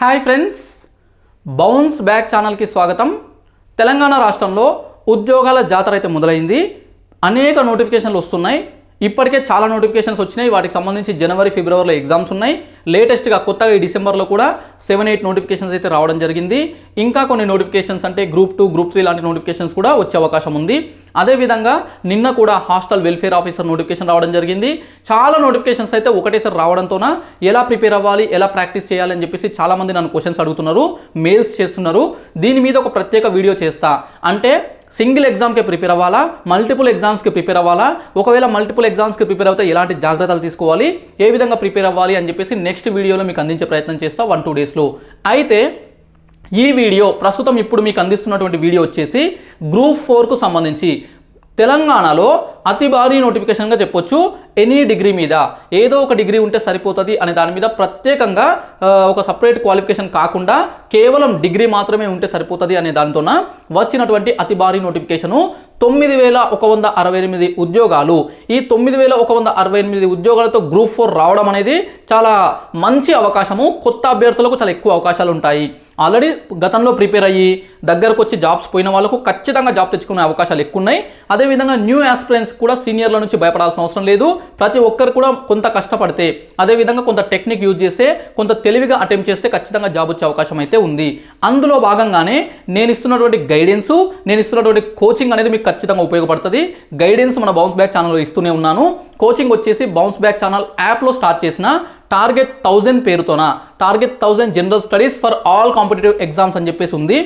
Hi friends, bounce back ఛానల్కి స్వాగతం. తెలంగాణ రాష్ట్రంలో ఉద్యోగాల జాతర అయితే మొదలైంది. అనేక నోటిఫికేషన్లు వస్తున్నాయి. ఇప్పటికే చాలా నోటిఫికేషన్స్ వచ్చినాయి. వాటికి సంబంధించి జనవరి ఫిబ్రవరిలో ఎగ్జామ్స్ ఉన్నాయి. లేటెస్ట్గా కొత్తగా ఈ డిసెంబర్లో కూడా 7-8 నోటిఫికేషన్స్ అయితే రావడం జరిగింది. ఇంకా కొన్ని నోటిఫికేషన్స్ అంటే గ్రూప్ 2, గ్రూప్ 3 లాంటి నోటిఫికేషన్స్ కూడా వచ్చే అవకాశం ఉంది. అదేవిధంగా నిన్న కూడా హాస్టల్ వెల్ఫేర్ ఆఫీసర్ నోటిఫికేషన్ రావడం జరిగింది. చాలా నోటిఫికేషన్స్ అయితే ఒకటేసారి రావడంతోన ఎలా ప్రిపేర్ అవ్వాలి, ఎలా ప్రాక్టీస్ చేయాలని చెప్పేసి చాలామంది నన్ను క్వశ్చన్స్ అడుగుతున్నారు, మెయిల్స్ చేస్తున్నారు. దీని మీద ఒక ప్రత్యేక వీడియో చేస్తా. అంటే సింగిల్ ఎగ్జామ్కి ప్రిపేర్ అవ్వాలా, మల్టిపుల్ ఎగ్జామ్స్కి ప్రిపేర్ అవ్వాలా, ఒకవేళ మల్టిపుల్ ఎగ్జామ్స్కి ప్రిపేర్ అవుతే ఎలాంటి జాగ్రత్తలు తీసుకోవాలి, ఏ విధంగా ప్రిపేర్ అవ్వాలి అని చెప్పేసి నెక్స్ట్ వీడియోలో మీకు అందించే ప్రయత్నం చేస్తా 1-2 డేస్లో. అయితే ఈ వీడియో ప్రస్తుతం ఇప్పుడు మీకు అందిస్తున్నటువంటి వీడియో వచ్చేసి గ్రూప్ 4కు సంబంధించి తెలంగాణలో అతి భారీ నోటిఫికేషన్గా చెప్పొచ్చు. ఎనీ డిగ్రీ మీద ఏదో ఒక డిగ్రీ ఉంటే సరిపోతుంది అనే దాని మీద ప్రత్యేకంగా ఒక సపరేట్ క్వాలిఫికేషన్ కాకుండా కేవలం డిగ్రీ మాత్రమే ఉంటే సరిపోతుంది అనే దానితోన వచ్చినటువంటి అతి భారీ నోటిఫికేషను 9168 ఉద్యోగాలు. ఈ 9168 ఉద్యోగాలతో గ్రూప్ 4 రావడం అనేది చాలా మంచి అవకాశము. కొత్త అభ్యర్థులకు చాలా ఎక్కువ అవకాశాలు ఉంటాయి. ఆల్రెడీ గతంలో ప్రిపేర్ అయ్యి దగ్గరకు వచ్చి జాబ్స్ పోయిన వాళ్ళకు ఖచ్చితంగా జాబ్ తెచ్చుకునే అవకాశాలు ఎక్కువ ఉన్నాయి. అదేవిధంగా న్యూ ఆస్పిరెంట్స్ కూడా సీనియర్ల నుంచి భయపడాల్సిన అవసరం లేదు. ప్రతి ఒక్కరు కూడా కొంత కష్టపడితే, అదేవిధంగా కొంత టెక్నిక్ యూజ్ చేస్తే, కొంత తెలివిగా అటెంప్ట్ చేస్తే ఖచ్చితంగా జాబ్ వచ్చే అవకాశం అయితే ఉంది. అందులో భాగంగానే నేను ఇస్తున్నటువంటి గైడెన్స్, నేను ఇస్తున్నటువంటి కోచింగ్ అనేది మీకు ఖచ్చితంగా ఉపయోగపడుతుంది. గైడెన్స్ మన బౌన్స్ బ్యాక్ ఛానల్లో ఇస్తూనే ఉన్నాను. కోచింగ్ వచ్చేసి బౌన్స్ బ్యాక్ ఛానల్ యాప్లో స్టార్ట్ చేసిన టార్గెట్ 1000 పేరుతోన target 1000 general studies for all competitive exams అని చెప్పేసి ఉంది.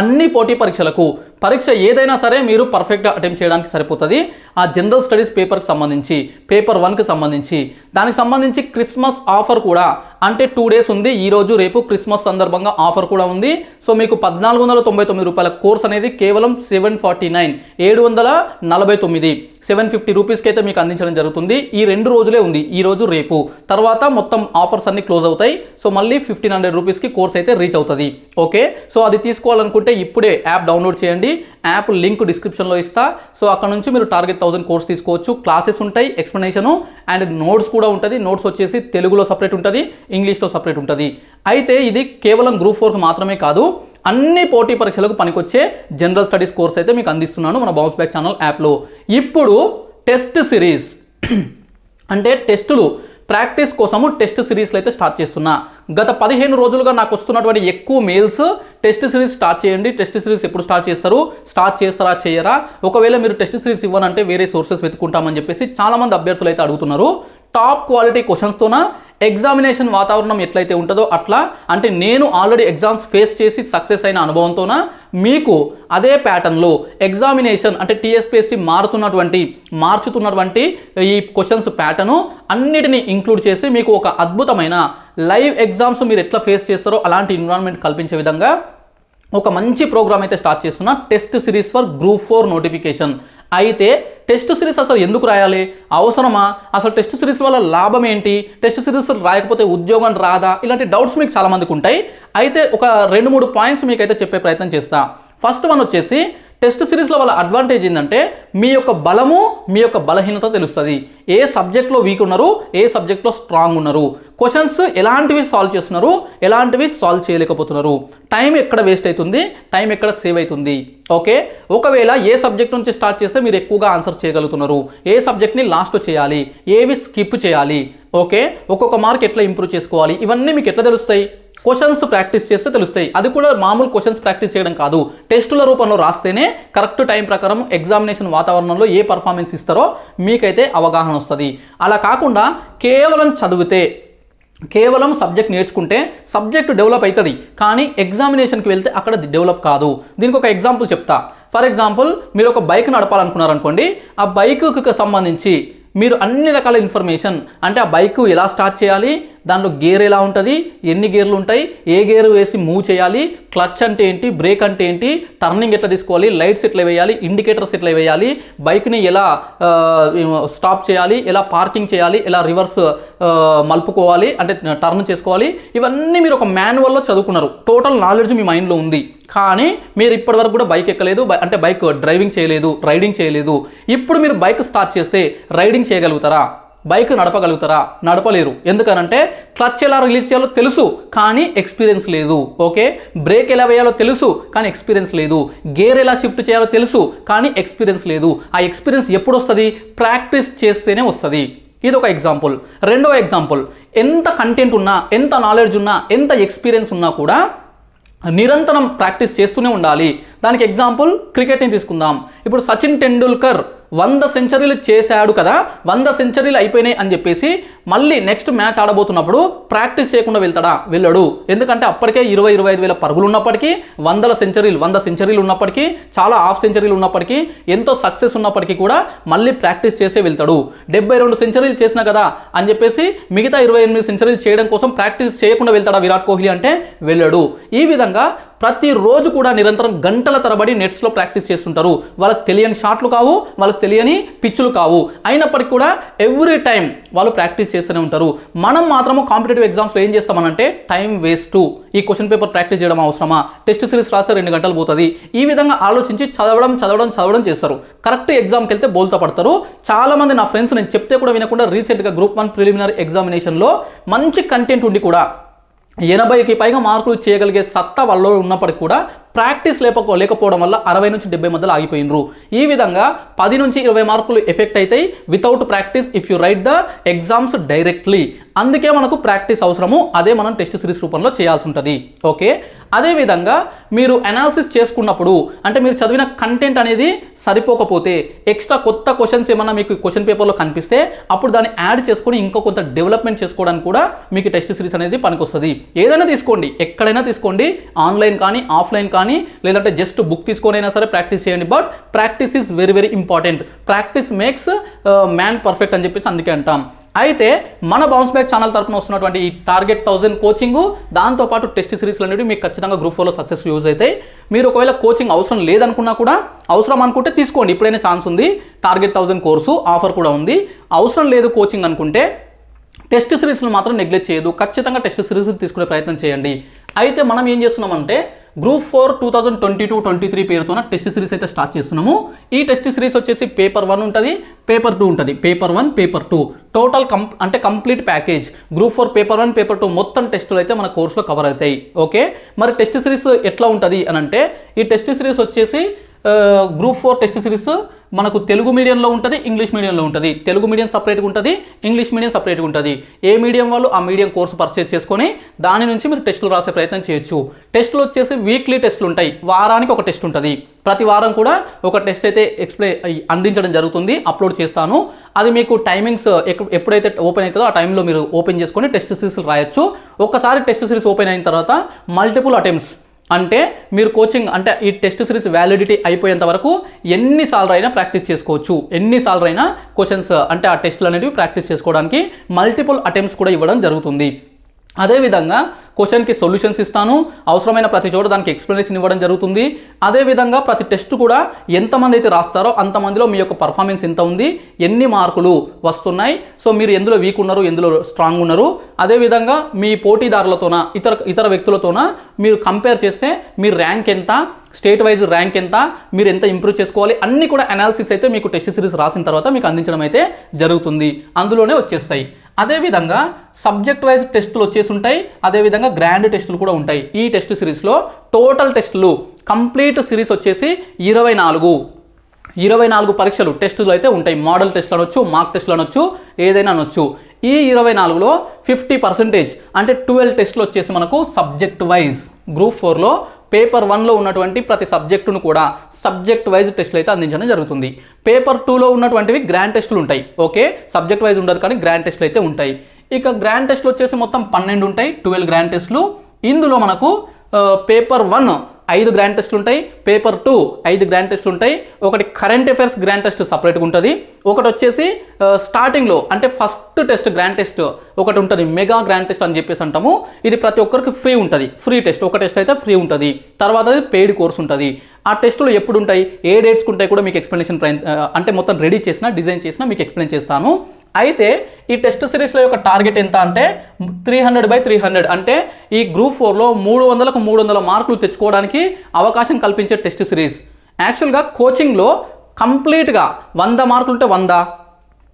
అన్ని పోటీ పరీక్షలకు పరీక్ష ఏదైనా సరే మీరు పర్ఫెక్ట్గా అటెంప్ట్ చేయడానికి సరిపోతుంది. ఆ జనరల్ స్టడీస్ పేపర్కి సంబంధించి, పేపర్ 1కి సంబంధించి, దానికి సంబంధించి క్రిస్మస్ ఆఫర్ కూడా అంటే 2 డేస్ ఉంది. ఈరోజు రేపు క్రిస్మస్ సందర్భంగా ఆఫర్ కూడా ఉంది. సో మీకు 1499 రూపాయల కోర్స్ అనేది కేవలం 749 750 రూపీస్కి అయితే మీకు అందించడం జరుగుతుంది. ఈ 2 రోజులే ఉంది, ఈ రోజు రేపు. తర్వాత మొత్తం ఆఫర్స్ అన్ని క్లోజ్ అవుతాయి. సో మళ్ళీ 1500 రూపీస్కి కోర్స్ అయితే రీచ్ అవుతుంది. ఓకే, సో అది తీసుకోవాలనుకుంటే ఇప్పుడే యాప్ డౌన్లోడ్ చేయండి. యాప్ లింక్ డిస్క్రిప్షన్లో ఇస్తా. సో అక్కడ నుంచి మీరు టార్గెట్ 1000 కోర్స్ తీసుకోవచ్చు. క్లాసెస్ ఉంటాయి, ఎక్స్ప్లెనేషను అండ్ నోట్స్ కూడా ఉంటుంది. నోట్స్ వచ్చేసి తెలుగులో సపరేట్ ఉంటుంది, ఇంగ్లీష్లో సపరేట్ ఉంటుంది. అయితే ఇది కేవలం గ్రూప్ 4కి మాత్రమే కాదు, అన్ని పోటీ పరీక్షలకు పనికొచ్చే జనరల్ స్టడీస్ కోర్స్ అయితే మీకు అందిస్తున్నాను మన బౌన్స్ బ్యాక్ ఛానల్ యాప్లో. ఇప్పుడు టెస్ట్ సిరీస్ అంటే టెస్టులు ప్రాక్టీస్ కోసము టెస్ట్ సిరీస్లు అయితే స్టార్ట్ చేస్తున్నా. గత 15 రోజులుగా నాకు వస్తున్నటువంటి ఎక్కువ మెయిల్స్ టెస్ట్ సిరీస్ స్టార్ట్ చేయండి, టెస్ట్ సిరీస్ ఎప్పుడు స్టార్ట్ చేస్తారు, స్టార్ట్ చేస్తారా చేయరా, ఒకవేళ మీరు టెస్ట్ సిరీస్ ఇవ్వనంటే వేరే సోర్సెస్ వెతుకుంటామని చెప్పేసి చాలామంది అభ్యర్థులు అయితే అడుగుతున్నారు. టాప్ క్వాలిటీ క్వశ్చన్స్తోన ఎగ్జామినేషన్ వాతావరణం ఎట్లయితే ఉంటుందో అట్లా, అంటే నేను ఆల్రెడీ ఎగ్జామ్స్ ఫేస్ చేసి సక్సెస్ అయిన అనుభవంతోన మీకు అదే ప్యాటర్న్లో ఎగ్జామినేషన్ అంటే టీఎస్పీఎస్సీ మార్చుతున్నటువంటి ఈ క్వశ్చన్స్ ప్యాటర్ను అన్నిటినీ ఇంక్లూడ్ చేసి మీకు ఒక అద్భుతమైన లైవ్ ఎగ్జామ్స్ మీరు ఎట్లా ఫేస్ చేస్తారో అలాంటి ఎన్విరాన్మెంట్ కల్పించే విధంగా ఒక మంచి ప్రోగ్రామ్ అయితే స్టార్ట్ చేస్తున్నా. Test series for group 4 notification. అయితే టెస్ట్ సిరీస్ అసలు ఎందుకు రాయాలి, అవసరమా, అసలు టెస్ట్ సిరీస్ వల్ల లాభం ఏంటి, టెస్ట్ సిరీస్ రాయకపోతే ఉద్యోగం రాదా, ఇలాంటి డౌట్స్ మీకు చాలామందికి ఉంటాయి. అయితే ఒక 2-3 పాయింట్స్ మీకు అయితే చెప్పే ప్రయత్నం చేస్తా. ఫస్ట్ వన్ వచ్చేసి టెస్ట్ సిరీస్లో వాళ్ళ అడ్వాంటేజ్ ఏంటంటే మీ యొక్క బలము, మీ యొక్క బలహీనత తెలుస్తుంది. ఏ సబ్జెక్ట్లో వీక్ ఉన్నారు, ఏ సబ్జెక్ట్లో స్ట్రాంగ్ ఉన్నారు, క్వశ్చన్స్ ఎలాంటివి సాల్వ్ చేస్తున్నారు, ఎలాంటివి సాల్వ్ చేయలేకపోతున్నారు, టైం ఎక్కడ వేస్ట్ అవుతుంది, టైం ఎక్కడ సేవ్ అవుతుంది. ఓకే, ఒకవేళ ఏ సబ్జెక్ట్ నుంచి స్టార్ట్ చేస్తే మీరు ఎక్కువగా ఆన్సర్ చేయగలుగుతున్నారు, ఏ సబ్జెక్ట్ని లాస్ట్ చేయాలి, ఏవి స్కిప్ చేయాలి, ఓకే, ఒక్కొక్క మార్క్ ఎట్లా ఇంప్రూవ్ చేసుకోవాలి, ఇవన్నీ మీకు ఎట్లా తెలుస్తాయి, క్వశ్చన్స్ ప్రాక్టీస్ చేస్తే తెలుస్తాయి. అది కూడా మామూలు క్వశ్చన్స్ ప్రాక్టీస్ చేయడం కాదు, టెస్టుల రూపంలో రాస్తేనే కరెక్ట్ టైం ప్రకారం ఎగ్జామినేషన్ వాతావరణంలో ఏ పర్ఫార్మెన్స్ ఇస్తారో మీకైతే అవగాహన వస్తుంది. అలా కాకుండా కేవలం చదివితే, కేవలం సబ్జెక్ట్ నేర్చుకుంటే సబ్జెక్ట్ డెవలప్ అవుతుంది, కానీ ఎగ్జామినేషన్కి వెళ్తే అక్కడ డెవలప్ కాదు. దీనికి ఒక ఎగ్జాంపుల్ చెప్తా. ఫర్ ఎగ్జాంపుల్ మీరు ఒక బైక్ నడపాలనుకున్నారనుకోండి, ఆ బైక్కి సంబంధించి మీరు అన్ని రకాల ఇన్ఫర్మేషన్ అంటే ఆ బైక్ ఎలా స్టార్ట్ చేయాలి, దాంట్లో గేర్ ఎలా ఉంటుంది, ఎన్ని గేర్లు ఉంటాయి, ఏ గేర్ వేసి మూవ్ చేయాలి, క్లచ్ అంటే ఏంటి, బ్రేక్ అంటే ఏంటి, టర్నింగ్ ఎట్లా తీసుకోవాలి, లైట్స్ ఎట్లా వేయాలి, ఇండికేటర్స్ ఎట్లా వేయాలి, బైక్ని ఎలా స్టాప్ చేయాలి, ఎలా పార్కింగ్ చేయాలి, ఎలా రివర్స్ మలుపుకోవాలి అంటే టర్న్ చేసుకోవాలి, ఇవన్నీ మీరు ఒక మాన్యువల్లో చదువుకున్నారు. టోటల్ నాలెడ్జ్ మీ మైండ్లో ఉంది. కానీ మీరు ఇప్పటివరకు కూడా బైక్ ఎక్కలేదు, అంటే బైక్ డ్రైవింగ్ చేయలేదు, రైడింగ్ చేయలేదు. ఇప్పుడు మీరు బైక్ స్టార్ట్ చేస్తే రైడింగ్ చేయగలుగుతారా? బైక్ నడపగలుగుతారా? నడపలేరు. ఎందుకనంటే క్లచ్ ఎలా రిలీజ్ చేయాలో తెలుసు కానీ ఎక్స్పీరియన్స్ లేదు. ఓకే, బ్రేక్ ఎలా వేయాలో తెలుసు కానీ ఎక్స్పీరియన్స్ లేదు. గేర్ ఎలా షిఫ్ట్ చేయాలో తెలుసు కానీ ఎక్స్పీరియన్స్ లేదు. ఆ ఎక్స్పీరియన్స్ ఎప్పుడు వస్తుంది? ప్రాక్టీస్ చేస్తేనే వస్తుంది. ఇది ఒక ఎగ్జాంపుల్. రెండవ ఎగ్జాంపుల్, ఎంత కంటెంట్ ఉన్నా, ఎంత నాలెడ్జ్ ఉన్నా, ఎంత ఎక్స్పీరియన్స్ ఉన్నా కూడా నిరంతరం ప్రాక్టీస్ చేస్తూనే ఉండాలి. దానికి ఎగ్జాంపుల్ క్రికెట్ని తీసుకుందాం. ఇప్పుడు సచిన్ టెండూల్కర్ 100 సెంచరీలు చేశాడు కదా, 100 సెంచరీలు అయిపోయినాయి అని చెప్పేసి మళ్ళీ నెక్స్ట్ మ్యాచ్ ఆడబోతున్నప్పుడు ప్రాక్టీస్ చేయకుండా వెళ్తాడా? వెళ్ళడు. ఎందుకంటే అప్పటికే 20-25 వేల పరుగులు ఉన్నప్పటికీ, 100 సెంచరీలు ఉన్నప్పటికీ, చాలా హాఫ్ సెంచరీలు ఉన్నప్పటికీ, ఎంతో సక్సెస్ ఉన్నప్పటికీ కూడా మళ్ళీ ప్రాక్టీస్ చేసే వెళ్తాడు. 72 సెంచరీలు చేసినా కదా అని చెప్పేసి మిగతా 28 సెంచరీలు చేయడం కోసం ప్రాక్టీస్ చేయకుండా వెళ్తాడా విరాట్ కోహ్లీ అంటే? వెళ్ళడు. ఈ విధంగా ప్రతిరోజు కూడా నిరంతరం గంటల తరబడి నెట్స్లో ప్రాక్టీస్ చేస్తుంటారు. వాళ్ళకి తెలియని షాట్లు కావు, వాళ్ళకి తెలియని పిచ్చులు కావు, అయినప్పటికీ కూడా ఎవ్రీ టైం వాళ్ళు ప్రాక్టీస్ చేస్తూనే ఉంటారు. మనం మాత్రము కాంపిటేటివ్ ఎగ్జామ్స్లో ఏం చేస్తామనంటే టైం వేస్ట్. ఈ క్వశ్చన్ పేపర్ ప్రాక్టీస్ చేయడం అవసరమా? టెస్ట్ సిరీస్ రాస్తే 2 గంటలు పోతుంది. ఈ విధంగా ఆలోచించి చదవడం చేస్తారు. కరెక్ట్ ఎగ్జామ్కి వెళ్తే బోల్తా పడతారు. చాలామంది నా ఫ్రెండ్స్ నేను చెప్తే కూడా వినకుండా రీసెంట్గా గ్రూప్ 1 ప్రిలిమినరీ ఎగ్జామినేషన్లో మంచి కంటెంట్ ఉండి కూడా 80కి పైగా మార్కులు చేయగలిగే సత్తా వాళ్ళలో ఉన్నప్పటికీ కూడా ప్రాక్టీస్ లేకపోవడం వల్ల 60 నుంచి 70 మధ్యలో ఆగిపోయినరు. ఈ విధంగా 10 నుంచి 20 మార్కులు ఎఫెక్ట్ అవుతాయి without practice if you right the exams directly. అందుకే మనకు ప్రాక్టీస్ అవసరము. అదే మనం టెస్ట్ సిరీస్ రూపంలో చేయాల్సి ఉంటుంది. ఓకే, అదేవిధంగా మీరు అనాలిసిస్ చేసుకున్నప్పుడు అంటే మీరు చదివిన కంటెంట్ అనేది సరిపోకపోతే ఎక్స్ట్రా కొత్త క్వశ్చన్స్ ఏమన్నా మీకు క్వశ్చన్ పేపర్లో కనిపిస్తే అప్పుడు దాన్ని యాడ్ చేసుకొని ఇంకో కొంత డెవలప్మెంట్ చేసుకోవడానికి కూడా మీకు టెస్ట్ సిరీస్ అనేది పనికొస్తుంది. ఏదైనా తీసుకోండి, ఎక్కడైనా తీసుకోండి, ఆన్లైన్ కానీ ఆఫ్లైన్ కానీ, లేదంటే జస్ట్ బుక్ తీసుకొని అయినా సరే ప్రాక్టీస్ చేయండి. But practice is very very important. Practice makes man perfect అని చెప్పేసి అందుకే అంటాం. అయితే మన బౌన్స్ బ్యాక్ ఛానల్ తరఫున వస్తున్నటువంటి ఈ టార్గెట్ 1000 కోచింగ్, దాంతోపాటు టెస్ట్ సిరీస్లు అనేవి మీకు ఖచ్చితంగా గ్రూప్ 4లో సక్సెస్ యూజ్ అవుతాయి. మీరు ఒకవేళ కోచింగ్ అవసరం లేదనుకున్నా కూడా, అవసరం అనుకుంటే తీసుకోండి, ఇప్పుడైనా ఛాన్స్ ఉంది. టార్గెట్ 1000 కోర్సు ఆఫర్ కూడా ఉంది. అవసరం లేదు కోచింగ్ అనుకుంటే టెస్ట్ సిరీస్లు మాత్రం నెగ్లెక్ట్ చేయదు. ఖచ్చితంగా టెస్ట్ సిరీస్ తీసుకునే ప్రయత్నం చేయండి. అయితే మనం ఏం చేస్తున్నామంటే గ్రూప్ 4 2022-23 పేరుతోన టెస్ట్ సిరీస్ అయితే స్టార్ట్ చేస్తున్నాము. ఈ టెస్ట్ సిరీస్ వచ్చేసి పేపర్ 1 ఉంటుంది, పేపర్ 2 ఉంటుంది. Paper 1, paper 2 total complete package. Group 4 paper 1, paper 2 మొత్తం టెస్టులు అయితే మన కోర్సులో కవర్ అవుతాయి. ఓకే, మరి టెస్ట్ సిరీస్ ఎట్లా ఉంటుంది అని అంటే ఈ టెస్ట్ సిరీస్ వచ్చేసి గ్రూప్ 4 టెస్ట్ సిరీస్ మనకు తెలుగు మీడియంలో ఉంటుంది, ఇంగ్లీష్ మీడియంలో ఉంటుంది. తెలుగు మీడియం సపరేట్గా ఉంటుంది, ఇంగ్లీష్ మీడియం సపరేట్గా ఉంటుంది. ఏ మీడియం వాళ్ళు ఆ మీడియం కోర్సు పర్చేజ్ చేసుకొని దాని నుంచి మీరు టెస్టులు రాసే ప్రయత్నం చేయొచ్చు. టెస్టులు వచ్చేసి వీక్లీ టెస్టులు ఉంటాయి, వారానికి ఒక టెస్ట్ ఉంటుంది. ప్రతి వారం కూడా ఒక టెస్ట్ అయితే అందించడం జరుగుతుంది, అప్లోడ్ చేస్తాను. అది మీకు టైమింగ్స్ ఎప్పుడైతే ఓపెన్ అవుతుందో ఆ టైంలో మీరు ఓపెన్ చేసుకొని టెస్ట్ సిరీస్ రాయొచ్చు. ఒక్కసారి టెస్ట్ సిరీస్ ఓపెన్ అయిన తర్వాత మల్టిపుల్ అటెంప్ట్స్ అంటే మీరు కోచింగ్ అంటే ఈ టెస్ట్ సిరీస్ వ్యాలిడిటీ అయిపోయేంత వరకు ఎన్నిసార్లు అయినా ప్రాక్టీస్ చేసుకోవచ్చు. ఎన్నిసార్లు అయినా క్వశ్చన్స్ అంటే ఆ టెస్టులు అనేవి ప్రాక్టీస్ చేసుకోవడానికి మల్టిపుల్ అటెంప్ట్స్ కూడా ఇవ్వడం జరుగుతుంది. అదేవిధంగా క్వశ్చన్కి సొల్యూషన్స్ ఇస్తాను, అవసరమైన ప్రతి చోట దానికి ఎక్స్ప్లెనేషన్ ఇవ్వడం జరుగుతుంది. అదేవిధంగా ప్రతి టెస్ట్ కూడా ఎంతమంది అయితే రాస్తారో అంతమందిలో మీ యొక్క పర్ఫార్మెన్స్ ఎంత ఉంది, ఎన్ని మార్కులు వస్తున్నాయి, సో మీరు ఎందులో వీక్ ఉన్నారు, ఎందులో స్ట్రాంగ్ ఉన్నారు, అదేవిధంగా మీ పోటీదారులతోన ఇతర వ్యక్తులతోన మీరు కంపేర్ చేస్తే మీ ర్యాంక్ ఎంత, స్టేట్ వైజ్ ర్యాంక్ ఎంత, మీరు ఎంత ఇంప్రూవ్ చేసుకోవాలి, అన్నీ కూడా అనాలిసిస్ అయితే మీకు టెస్ట్ సిరీస్ రాసిన తర్వాత మీకు అందించడం అయితే జరుగుతుంది. అందులోనే వచ్చేస్తాయి. అదేవిధంగా సబ్జెక్ట్ వైజ్ టెస్టులు వచ్చేసి ఉంటాయి, అదేవిధంగా గ్రాండ్ టెస్టులు కూడా ఉంటాయి. ఈ టెస్ట్ సిరీస్లో టోటల్ టెస్టులు కంప్లీట్ సిరీస్ వచ్చేసి 24 పరీక్షలు టెస్టులు అయితే ఉంటాయి. మోడల్ టెస్టులు అనొచ్చు, మార్క్ టెస్టులు అనొచ్చు, ఏదైనా అనొచ్చు. ఈ 24లో 50% అంటే 12 టెస్టులు వచ్చేసి మనకు సబ్జెక్ట్ వైజ్. గ్రూప్ 4లో పేపర్ 1లో ఉన్నటువంటి ప్రతి సబ్జెక్టును కూడా సబ్జెక్ట్ వైజ్ టెస్టులు అయితే అందించడం జరుగుతుంది. పేపర్ 2లో ఉన్నటువంటివి గ్రాండ్ టెస్టులు ఉంటాయి. ఓకే, సబ్జెక్ట్ వైజ్ ఉండదు కానీ గ్రాండ్ టెస్టులు అయితే ఉంటాయి. ఇక గ్రాండ్ టెస్టులు వచ్చేసి మొత్తం 12 ఉంటాయి, 12 గ్రాండ్ టెస్టులు. ఇందులో మనకు పేపర్ 1 5 గ్రాండ్ టెస్టులు ఉంటాయి, పేపర్ 2 5 గ్రాండ్ టెస్టులు ఉంటాయి. ఒకటి కరెంట్ అఫైర్స్ గ్రాండ్ టెస్ట్ సపరేట్గా ఉంటుంది. ఒకటి వచ్చేసి స్టార్టింగ్లో అంటే ఫస్ట్ టెస్ట్ గ్రాండ్ టెస్ట్ ఒకటి ఉంటుంది, మెగా గ్రాండ్ టెస్ట్ అని చెప్పేసి అంటాము. ఇది ప్రతి ఒక్కరికి ఫ్రీ ఉంటుంది, ఫ్రీ టెస్ట్. ఒక టెస్ట్ అయితే ఫ్రీ ఉంటుంది, తర్వాత అది పెయిడ్ కోర్స్ ఉంటుంది. ఆ టెస్టులు ఎప్పుడు ఉంటాయి, ఏ డేట్స్కి ఉంటాయి కూడా మీకు ఎక్స్ప్లెనేషన్ అంటే మొత్తం రెడీ చేసిన డిజైన్ చేసిన మీకు ఎక్స్ప్లెయిన్ చేస్తాను. అయితే ఈ టెస్ట్ సిరీస్లో యొక్క టార్గెట్ ఎంత అంటే 300/300 అంటే ఈ గ్రూప్ 4లో 300కు 300 మార్కులు తెచ్చుకోవడానికి అవకాశం కల్పించే టెస్ట్ సిరీస్. యాక్చువల్గా కోచింగ్లో కంప్లీట్గా 100 మార్కులు ఉంటే 100,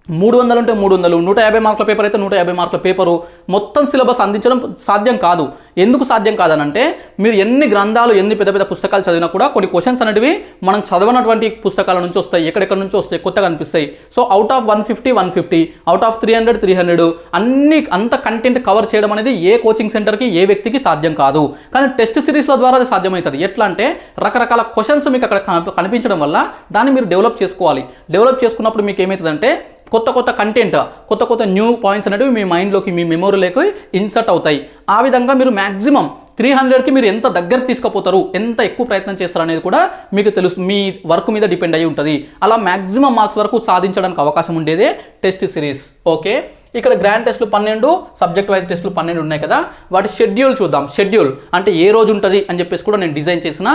300 ఉంటే 300, 150 మార్కుల పేపర్ అయితే 150 మార్కుల పేపరు మొత్తం సిలబస్ అందించడం సాధ్యం కాదు. ఎందుకు సాధ్యం కాదనంటే మీరు ఎన్ని గ్రంథాలు ఎన్ని పెద్ద పెద్ద పుస్తకాలు చదివినా కూడా కొన్ని క్వశ్చన్స్ అనేటివి మనం చదవనటువంటి పుస్తకాల నుంచి వస్తాయి, ఎక్కడెక్కడ నుంచి వస్తాయి, కొత్తగా అనిపిస్తాయి. So out of 150 out of 300 అంత కంటెంట్ కవర్ చేయడం అనేది ఏ కోచింగ్ సెంటర్కి ఏ వ్యక్తికి సాధ్యం కాదు. కానీ టెస్ట్ సిరీస్ల ద్వారా అది సాధ్యమవుతుంది. ఎట్లా అంటే రకరకాల క్వశ్చన్స్ మీకు అక్కడ కనిపించడం వల్ల దాన్ని మీరు డెవలప్ చేసుకోవాలి. డెవలప్ చేసుకున్నప్పుడు మీకు ఏమవుతుందంటే కొత్త కంటెంట్, కొత్త న్యూ పాయింట్స్ అనేవి మీ మైండ్లోకి మీ మెమొరీలోకి ఇన్సర్ట్ అవుతాయి. ఆ విధంగా మీరు మ్యాక్సిమం 300కి మీరు ఎంత దగ్గర తీసుకుపోతారు, ఎంత ఎక్కువ ప్రయత్నం చేస్తారు అనేది కూడా మీకు తెలుసు. మీ వర్క్ మీద డిపెండ్ అయ్యి ఉంటుంది. అలా మ్యాక్సిమం మార్క్స్ వరకు సాధించడానికి అవకాశం ఉండేదే టెస్ట్ సిరీస్. ఓకే, ఇక్కడ గ్రాండ్ టెస్టులు 12, సబ్జెక్ట్ వైజ్ టెస్టులు 12 ఉన్నాయి కదా, వాటి షెడ్యూల్ చూద్దాం. షెడ్యూల్ అంటే ఏ రోజు ఉంటుంది అని చెప్పేసి కూడా నేను డిజైన్ చేసిన.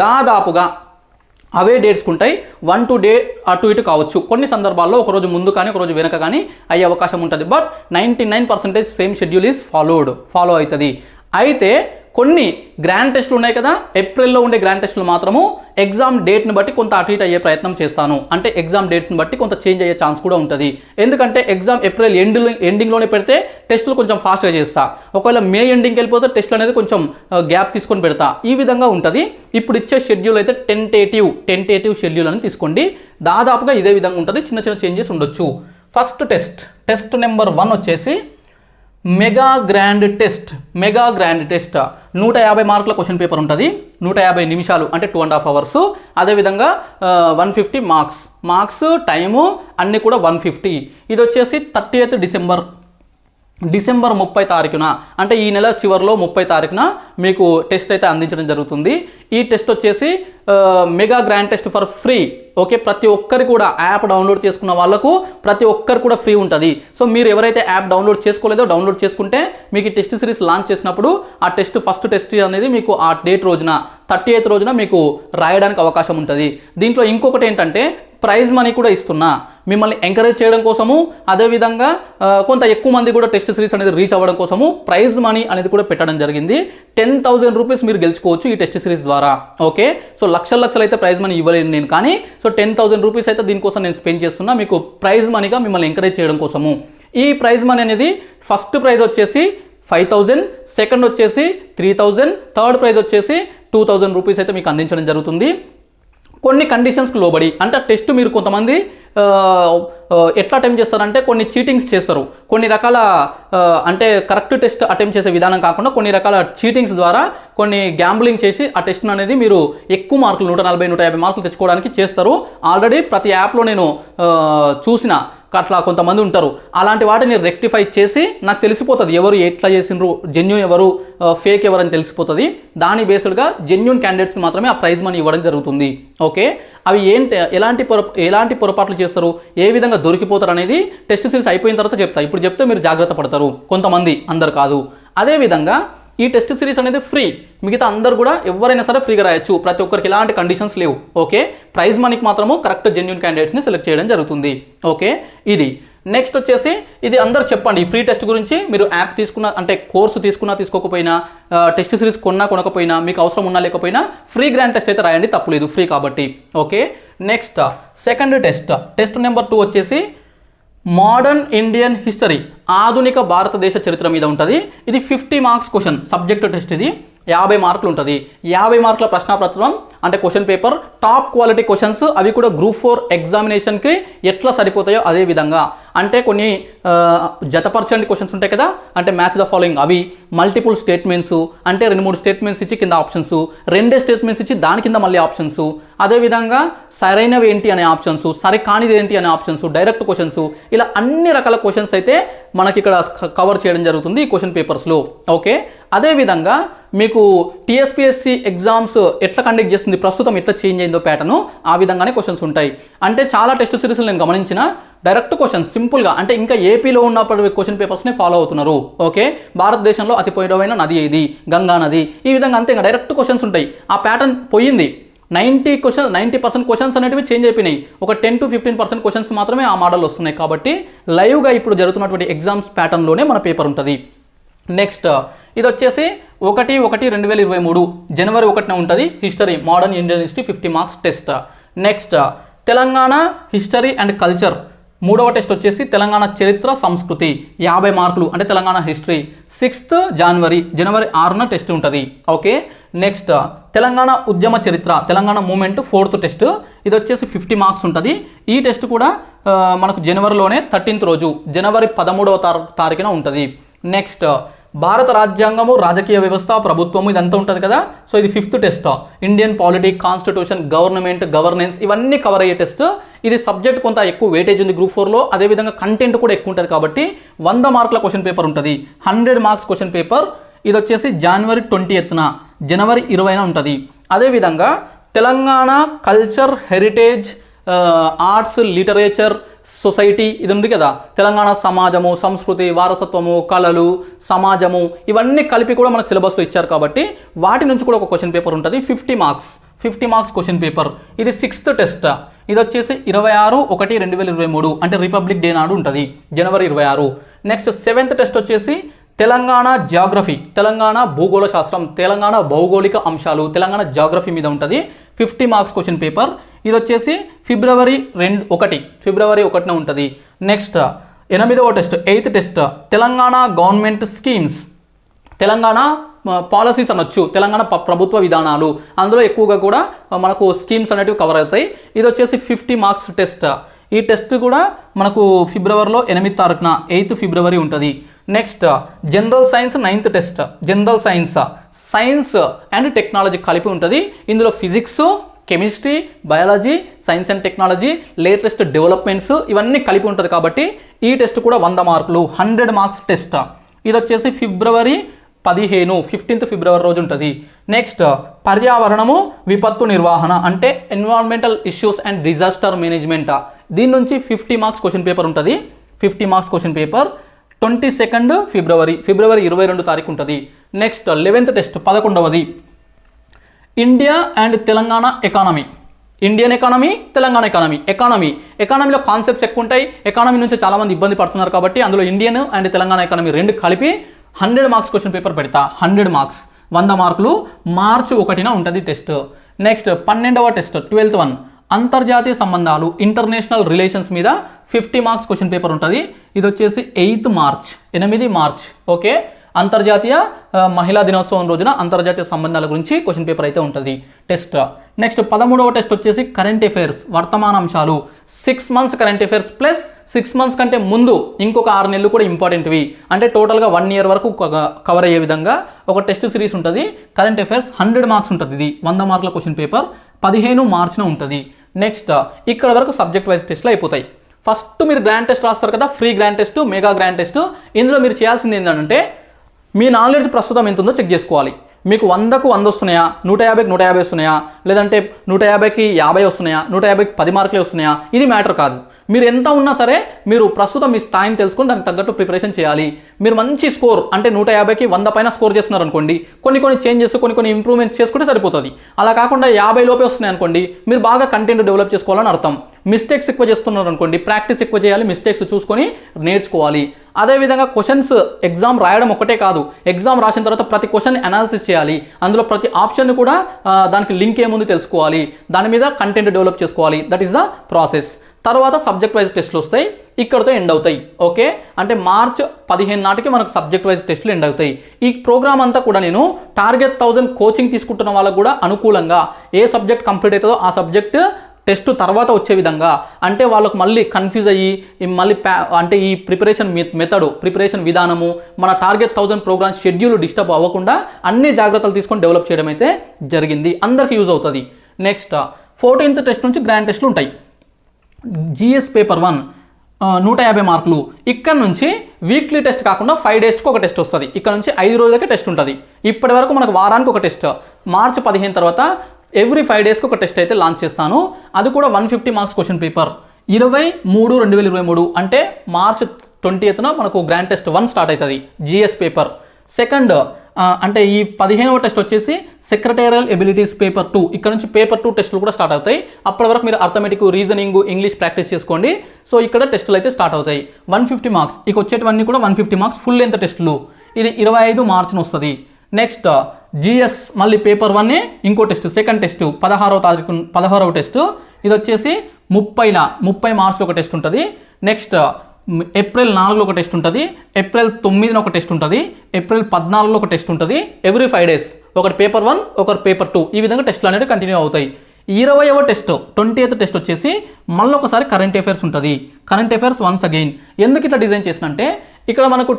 దాదాపుగా అవే డేట్స్కి ఉంటాయి. 1-2 డే అటు ఇటు కావచ్చు. కొన్ని సందర్భాల్లో ఒకరోజు ముందు కానీ ఒకరోజు వెనక కానీ అయ్యే అవకాశం ఉంటుంది. But 99% same schedule is follow అవుతుంది. అయితే కొన్ని గ్రాండ్ టెస్టులు ఉన్నాయి కదా, ఏప్రిల్లో ఉండే గ్రాండ్ టెస్టులు మాత్రము ఎగ్జామ్ డేట్ని బట్టి కొంత అటు ఇటు అయ్యే ప్రయత్నం చేస్తాను. అంటే ఎగ్జామ్ డేట్స్ని బట్టి కొంత చేంజ్ అయ్యే ఛాన్స్ కూడా ఉంటుంది. ఎందుకంటే ఎగ్జామ్ ఏప్రిల్ ఎండింగ్లోనే పెడితే టెస్టులు కొంచెం ఫాస్ట్గా చేస్తా. ఒకవేళ మే ఎండింగ్కి వెళ్ళిపోతే టెస్టులు అనేది కొంచెం గ్యాప్ తీసుకొని పెడతా. ఈ విధంగా ఉంటుంది. ఇప్పుడు ఇచ్చే షెడ్యూల్ అయితే టెంటేటివ్ షెడ్యూల్ అని తీసుకోండి. దాదాపుగా ఇదే విధంగా ఉంటుంది. చిన్న చిన్న చేంజెస్ ఉండొచ్చు. ఫస్ట్ టెస్ట్ నెంబర్ 1 వచ్చేసి మెగా గ్రాండ్ టెస్ట్ 150 మార్కుల క్వశ్చన్ పేపర్ ఉంటుంది. 150 నిమిషాలు అంటే 2.5 hours. అదేవిధంగా 150 మార్క్స్ టైము అన్నీ కూడా 150. ఇది వచ్చేసి 30th డిసెంబర్ 30 తారీఖున, అంటే ఈ నెల చివరిలో 30 తారీఖున మీకు టెస్ట్ అయితే అందించడం జరుగుతుంది. ఈ టెస్ట్ వచ్చేసి mega grand test for free. Okay, ప్రతి ఒక్కరు కూడా యాప్ డౌన్లోడ్ చేసుకున్న వాళ్ళకు ప్రతి ఒక్కరు కూడా ఫ్రీ ఉంటుంది. సో మీరు ఎవరైతే యాప్ డౌన్లోడ్ చేసుకోలేదో డౌన్లోడ్ చేసుకుంటే మీకు ఈ టెస్ట్ సిరీస్ లాంచ్ చేసినప్పుడు ఆ ఫస్ట్ టెస్ట్ అనేది మీకు ఆ డేట్ రోజున 30th రోజున మీకు రాయడానికి అవకాశం ఉంటుంది. దీంట్లో ఇంకొకటి ఏంటంటే ప్రైజ్ మనీ కూడా ఇస్తున్నా మిమ్మల్ని ఎంకరేజ్ చేయడం కోసము. అదేవిధంగా కొంత ఎక్కువ మంది కూడా టెస్ట్ సిరీస్ అనేది రీచ్ అవ్వడం కోసము ప్రైజ్ మనీ అనేది కూడా పెట్టడం జరిగింది. 10,000 రూపీస్ మీరు గెలుచుకోవచ్చు ఈ టెస్ట్ సిరీస్ ద్వారా. ఓకే, సో లక్షలు అయితే ప్రైజ్ మనీ ఇవ్వలేను నేను, కానీ సో 10,000 రూపీస్ అయితే దీనికోసం నేను స్పెండ్ చేస్తున్నా మీకు ప్రైజ్ మనీగా మిమ్మల్ని ఎంకరేజ్ చేయడం కోసము. ఈ ప్రైజ్ మనీ అనేది ఫస్ట్ ప్రైజ్ వచ్చేసి 5,000, సెకండ్ వచ్చేసి 3,000, థర్డ్ ప్రైజ్ వచ్చేసి 2,000 రూపీస్ అయితే మీకు అందించడం జరుగుతుంది. కొన్ని కండిషన్స్కి లోబడి, అంటే టెస్ట్ మీరు కొంతమంది ఎట్లా అటెంప్ట్ చేస్తారంటే కొన్ని చీటింగ్స్ చేస్తారు. కొన్ని రకాల అంటే కరెక్ట్ టెస్ట్ అటెంప్ట్ చేసే విధానం కాకుండా కొన్ని రకాల చీటింగ్స్ ద్వారా కొన్ని గ్యాంబ్లింగ్ చేసి ఆ టెస్ట్ అనేది మీరు ఎక్కువ మార్కులు 140-150 మార్కులు తెచ్చుకోవడానికి చేస్తారు. ఆల్రెడీ ప్రతి యాప్లో నేను చూసిన అట్లా కొంతమంది ఉంటారు. అలాంటి వాటిని రెక్టిఫై చేసి నాకు తెలిసిపోతుంది ఎవరు ఎట్లా చేసిండ్రు, జెన్యూన్ ఎవరు ఫేక్ ఎవరు అని తెలిసిపోతుంది. దాని బేస్డ్గా జెన్యూన్ క్యాండిడేట్స్కి మాత్రమే ఆ ప్రైజ్ మనీ ఇవ్వడం జరుగుతుంది. ఓకే, అవి ఎలాంటి పొరపాట్లు చేస్తారు, ఏ విధంగా దొరికిపోతారు అనేది టెస్ట్ సిరీస్ అయిపోయిన తర్వాత చెప్తా. ఇప్పుడు చెప్తే మీరు జాగ్రత్త పడతారు కొంతమంది, అందరు కాదు. అదేవిధంగా ఈ టెస్ట్ సిరీస్ అనేది ఫ్రీ. మిగతా అందరు కూడా ఎవరైనా సరే ఫ్రీగా రాయొచ్చు. ప్రతి ఒక్కరికి ఎలాంటి కండిషన్స్ లేవు. ఓకే, ప్రైజ్ మనీకి మాత్రము కరెక్ట్ జెన్యూన్ క్యాండిడేట్స్ని సెలెక్ట్ చేయడం జరుగుతుంది. ఓకే, ఇది నెక్స్ట్ వచ్చేసి ఇది అందరు చెప్పండి. ఈ ఫ్రీ టెస్ట్ గురించి మీరు యాప్ తీసుకున్న అంటే కోర్సు తీసుకున్నా తీసుకోకపోయినా, టెస్ట్ సిరీస్ కొనకపోయినా, మీకు అవసరం ఉన్నా లేకపోయినా ఫ్రీ గ్రాండ్ టెస్ట్ అయితే రాయండి, తప్పులేదు, ఫ్రీ కాబట్టి. Okay, next second test number 2 వచ్చేసి మోడర్న్ ఇండియన్ హిస్టరీ, ఆధునిక భారతదేశ చరిత్ర మీద ఉంటుంది. ఇది 50 మార్క్స్ క్వశ్చన్ సబ్జెక్ట్ టెస్ట్. ఇది 50 మార్కులు ఉంటుంది. 50 మార్కుల ప్రశ్నాపత్రం అంటే question paper, top quality questions. అవి కూడా Group 4 ఎగ్జామినేషన్కి ఎట్లా సరిపోతాయో అదే విధంగా. అంటే కొన్ని జతపరచండి క్వశ్చన్స్ ఉంటాయి కదా, అంటే మ్యాచ్ ద ఫాలోయింగ్, అవి మల్టిపుల్ స్టేట్మెంట్స్ అంటే 2-3 స్టేట్మెంట్స్ ఇచ్చి కింద ఆప్షన్స్, 2 స్టేట్మెంట్స్ ఇచ్చి దాని కింద మళ్ళీ ఆప్షన్స్, అదేవిధంగా సరైనవి ఏంటి అనే ఆప్షన్స్, సరి కానిది ఏంటి అనే ఆప్షన్స్, డైరెక్ట్ క్వశ్చన్స్, ఇలా అన్ని రకాల క్వశ్చన్స్ అయితే మనకి ఇక్కడ కవర్ చేయడం జరుగుతుంది ఈ క్వశ్చన్ పేపర్స్లో. ఓకే, అదేవిధంగా మీకు టీఎస్పీఎస్సీ ఎగ్జామ్స్ ఎట్లా కండక్ట్ చేస్తుంది, ప్రస్తుతం ఎట్లా చేంజ్ అయిందో ప్యాటర్ను, ఆ విధంగానే క్వశ్చన్స్ ఉంటాయి. అంటే చాలా టెస్ట్ సిరీస్లు నేను గమనించిన డైరెక్ట్ క్వశ్చన్స్ సింపుల్గా, అంటే ఇంకా ఏపీలో ఉన్నప్పుడు క్వశ్చన్ పేపర్స్ని ఫాలో అవుతున్నారు. ఓకే, భారతదేశంలో అతి పొడవైన నది ఏది, గంగా నది, ఈ విధంగా అంతే ఇంకా డైరెక్ట్ క్వశ్చన్స్ ఉంటాయి. ఆ ప్యాటర్న్ పోయింది. 90% క్వశ్చన్స్ అనేటివి చేంజ్ అయిపోయినాయి. ఒక 10-15% క్వశ్చన్స్ మాత్రమే ఆ మోడల్ వస్తున్నాయి. కాబట్టి లైవ్గా ఇప్పుడు జరుగుతున్నటువంటి ఎగ్జామ్స్ ప్యాటర్న్లోనే మన పేపర్ ఉంటుంది. నెక్స్ట్ ఇది వచ్చేసి 1/1/2023 జనవరి 1న ఉంటుంది. History, modern Indian history 50 marks test. Next Telangana history and culture మూడవ టెస్ట్ వచ్చేసి తెలంగాణ చరిత్ర సంస్కృతి 50 మార్కులు, అంటే తెలంగాణ హిస్టరీ. 6th జనవరి 6న టెస్ట్ ఉంటుంది. ఓకే, నెక్స్ట్ తెలంగాణ ఉద్యమ చరిత్ర, తెలంగాణ మూమెంట్ 4th టెస్ట్. ఇది వచ్చేసి 50 మార్క్స్ ఉంటుంది. ఈ టెస్ట్ కూడా మనకు జనవరిలోనే 13th రోజు, జనవరి 13వ తారీఖున ఉంటుంది. నెక్స్ట్ భారత రాజ్యాంగము, రాజకీయ వ్యవస్థ, ప్రభుత్వము, ఇదంతా ఉంటుంది కదా. సో ఇది 5th test. Indian politic, constitution, government, governance, ఇవన్నీ కవర్ అయ్యే టెస్ట్. ఇది సబ్జెక్ట్ కొంత ఎక్కువ వెయిటేజ్ ఉంది గ్రూప్ 4లో. అదేవిధంగా కంటెంట్ కూడా ఎక్కువ ఉంటుంది కాబట్టి 100 మార్కుల క్వశ్చన్ పేపర్ ఉంటుంది. 100 మార్క్స్ క్వశ్చన్ పేపర్. ఇది వచ్చేసి జనవరి 20న, జనవరి 20న ఉంటుంది. అదేవిధంగా Telangana culture, heritage, arts, literature society, ఇది ఉంది కదా, తెలంగాణ సమాజము, సంస్కృతి, వారసత్వము, కళలు, సమాజము, ఇవన్నీ కలిపి కూడా మనకు సిలబస్లో ఇచ్చారు కాబట్టి వాటి నుంచి కూడా ఒక క్వశ్చన్ పేపర్ ఉంటుంది. 50 మార్క్స్ క్వశ్చన్ పేపర్. ఇది 6th టెస్ట్. ఇది వచ్చేసి 26/1/2023, అంటే రిపబ్లిక్ డే నాడు ఉంటుంది, జనవరి 26. నెక్స్ట్ 7th టెస్ట్ వచ్చేసి తెలంగాణ జాగ్రఫీ, తెలంగాణ భూగోళ శాస్త్రం, తెలంగాణ భౌగోళిక అంశాలు, తెలంగాణ జాగ్రఫీ మీద ఉంటుంది. 50 మార్క్స్ క్వశ్చన్ పేపర్. ఇది వచ్చేసి ఫిబ్రవరి 1న ఉంటుంది. నెక్స్ట్ 8వ test, 8th test Telangana government schemes, Telangana policies అనొచ్చు, తెలంగాణ ప్రభుత్వ విధానాలు. అందులో ఎక్కువగా కూడా మనకు స్కీమ్స్ అనేటివి కవర్ అవుతాయి. ఇది వచ్చేసి 50 మార్క్స్ టెస్ట్. ఈ టెస్ట్ కూడా మనకు ఫిబ్రవరిలో 8వ తారీఖున, 8th ఫిబ్రవరి ఉంటుంది. Next general science 9th test. General science and technology కలిపి ఉంటుంది. ఇందులో physics, chemistry, biology, science and technology, latest developments, ఇవన్నీ కలిపి ఉంటుంది కాబట్టి ఈ టెస్ట్ కూడా 100 మార్కులు, 100 మార్క్స్ టెస్ట్. ఇది వచ్చేసి ఫిబ్రవరి 15th ఫిబ్రవరి రోజు ఉంటుంది. నెక్స్ట్ పర్యావరణము, విపత్తు నిర్వహణ, అంటే environmental issues and disaster management. దీని నుంచి 50 మార్క్స్ క్వశ్చన్ పేపర్ ఉంటుంది. 50 మార్క్స్ క్వశ్చన్ పేపర్. 22nd ఫిబ్రవరి 22 తారీఖు ఉంటుంది. నెక్స్ట్ 11th టెస్ట్, 11వది India and Telangana economy. Indian economy, Telangana ఎకానమీలో కాన్సెప్ట్స్ ఎక్కువ ఉంటాయి. ఎకానమీ నుంచి చాలామంది ఇబ్బంది పడుతున్నారు కాబట్టి అందులో ఇండియన్ అండ్ తెలంగాణ ఎకానమీ రెండు కలిపి 100 మార్క్స్ క్వశ్చన్ పేపర్ పెడతా. 100 మార్క్స్, 100 మార్కులు. మార్చి 1న ఉంటుంది టెస్ట్. నెక్స్ట్ 12వ టెస్ట్, 12th వన్ అంతర్జాతీయ సంబంధాలు, ఇంటర్నేషనల్ రిలేషన్స్ మీద 50 మార్క్స్ క్వశ్చన్ పేపర్ ఉంటుంది. ఇది వచ్చేసి 8 మార్చ్. ఓకే, అంతర్జాతీయ మహిళా దినోత్సవం రోజున అంతర్జాతీయ సంబంధాల గురించి క్వశ్చన్ పేపర్ అయితే ఉంటుంది టెస్ట్. నెక్స్ట్ 13వ టెస్ట్ వచ్చేసి కరెంట్ అఫైర్స్, వర్తమానాంశాలు. 6 months current affairs plus 6 months కంటే ముందు ఇంకొక 6 నెలలు కూడా ఇంపార్టెంట్వి, అంటే టోటల్గా 1 year వరకు కవర్ అయ్యే విధంగా ఒక టెస్ట్ సిరీస్ ఉంటుంది. కరెంట్ అఫైర్స్ 100 మార్క్స్ ఉంటుంది. ఇది 100 మార్కుల క్వశ్చన్ పేపర్. 15 మార్చ్న ఉంటుంది. నెక్స్ట్ ఇక్కడ వరకు సబ్జెక్ట్ వైజ్ టెస్ట్లు అయిపోతాయి. ఫస్ట్ మీరు గ్రాండ్ టెస్ట్ రాస్తారు కదా, free grand test, mega grand test. ఇందులో మీరు చేయాల్సింది ఏంటంటే మీ నాలెడ్జ్ ప్రస్తుతం ఎంత ఉందో చెక్ చేసుకోవాలి. మీకు 100కు 100 వస్తున్నాయా, 150కి 150 వస్తున్నాయా, లేదంటే 150కి 50 వస్తున్నాయా, 150కి 10 మార్కులే వస్తున్నాయా, ఇది మ్యాటర్ కాదు. మీరు ఎంత ఉన్నా సరే మీరు ప్రస్తుతం మీ స్థాయిని తెలుసుకొని దానికి తగ్గట్టు ప్రిపరేషన్ చేయాలి. మీరు మంచి స్కోర్, అంటే 150కి 100 పైన స్కోర్ చేస్తున్నారు అనుకోండి, కొన్ని చేంజెస్, కొన్ని ఇంప్రూవ్మెంట్స్ చేసుకుంటే సరిపోతుంది. అలా కాకుండా 50 లోపే వస్తున్నాయి అనుకోండి, మీరు బాగా కంటెంట్ డెవలప్ చేసుకోవాలని అర్థం. మిస్టేక్స్ ఎక్కువ చేస్తున్నారు అనుకోండి, ప్రాక్టీస్ ఎక్కువ చేయాలి, మిస్టేక్స్ చూసుకొని నేర్చుకోవాలి. అదేవిధంగా క్వశ్చన్స్ ఎగ్జామ్ రాయడం ఒకటే కాదు, ఎగ్జామ్ రాసిన తర్వాత ప్రతి క్వశ్చన్ అనాలిసిస్ చేయాలి. అందులో ప్రతి ఆప్షన్ కూడా దానికి లింక్ ఏముంది తెలుసుకోవాలి, దాని మీద కంటెంట్ డెవలప్ చేసుకోవాలి. That is the process. తర్వాత సబ్జెక్ట్ వైజ్ టెస్ట్లు వస్తాయి, ఇక్కడతో ఎండ్ అవుతాయి. ఓకే, అంటే మార్చ్ 15 నాటికి మనకు సబ్జెక్ట్ వైజ్ టెస్ట్లు ఎండ్ అవుతాయి. ఈ ప్రోగ్రామ్ అంతా కూడా నేను టార్గెట్ 1000 కోచింగ్ తీసుకుంటున్న వాళ్ళకు కూడా అనుకూలంగా ఏ సబ్జెక్ట్ కంప్లీట్ అవుతుందో ఆ సబ్జెక్ట్ టెస్ట్ తర్వాత వచ్చే విధంగా, అంటే వాళ్ళకు మళ్ళీ కన్ఫ్యూజ్ అయ్యి మళ్ళీ అంటే ఈ ప్రిపరేషన్ విధానము, మన టార్గెట్ 1000 ప్రోగ్రామ్ షెడ్యూల్ డిస్టర్బ్ అవ్వకుండా అన్ని జాగ్రత్తలు తీసుకొని డెవలప్ చేయడం అయితే జరిగింది. అందరికీ యూజ్ అవుతుంది. నెక్స్ట్ 14th టెస్ట్ నుంచి గ్రాండ్ టెస్ట్లు ఉంటాయి. జిఎస్ పేపర్ 1 150 మార్కులు. ఇక్కడ నుంచి వీక్లీ టెస్ట్ కాకుండా 5 daysకి ఒక టెస్ట్ వస్తుంది. ఇక్కడ నుంచి 5 రోజులకే టెస్ట్ ఉంటుంది. ఇప్పటి వరకు మనకు వారానికి ఒక టెస్ట్. మార్చి 15 తర్వాత ఎవ్రీ 5 daysకి ఒక టెస్ట్ అయితే లాంచ్ చేస్తాను. అది కూడా 150 మార్క్స్ క్వశ్చన్ పేపర్. 23/2023 అంటే మార్చ్ 20th మనకు గ్రాండ్ టెస్ట్ 1 స్టార్ట్ అవుతుంది, జిఎస్ పేపర్. సెకండ్ అంటే ఈ 15వ టెస్ట్ వచ్చేసి సెక్రటేరియల్ ఎబిలిటీస్ పేపర్ 2. ఇక్కడ నుంచి పేపర్ 2 టెస్టులు కూడా స్టార్ట్ అవుతాయి. అప్పటి వరకు మీరు అర్థమెటిక్, రీజనింగ్, ఇంగ్లీష్ ప్రాక్టీస్ చేసుకోండి. సో ఇక్కడ టెస్టులు అయితే స్టార్ట్ అవుతాయి. 150 మార్క్స్. ఇక వచ్చేటివన్నీ కూడా 150 మార్క్స్ ఫుల్ లెంత్ టెస్టులు. ఇది 25 మార్చ్న వస్తుంది. నెక్స్ట్ జిఎస్ మళ్ళీ పేపర్ 1 ఇంకో టెస్ట్, సెకండ్ టెస్ట్ 16వ టెస్ట్. ఇది వచ్చేసి 30 మార్చ్లో ఒక టెస్ట్ ఉంటుంది. నెక్స్ట్ ఏప్రిల్ 4లో ఒక టెస్ట్ ఉంటుంది, ఏప్రిల్ 9న ఒక టెస్ట్ ఉంటుంది, ఏప్రిల్ 14లో ఒక టెస్ట్ ఉంటుంది. ఎవ్రీ 5 days ఒకటి పేపర్ 1 ఒకటి పేపర్ 2 ఈ విధంగా టెస్ట్లు అనేవి కంటిన్యూ అవుతాయి. 20వ టెస్ట్ 20th టెస్ట్ వచ్చేసి మళ్ళీ ఒకసారి కరెంట్ అఫైర్స్ ఉంటుంది. కరెంట్ అఫైర్స్ వన్స్ అగైన్ ఎందుకు ఇట్లా డిజైన్ చేసినంటే ఇక్కడ మనకు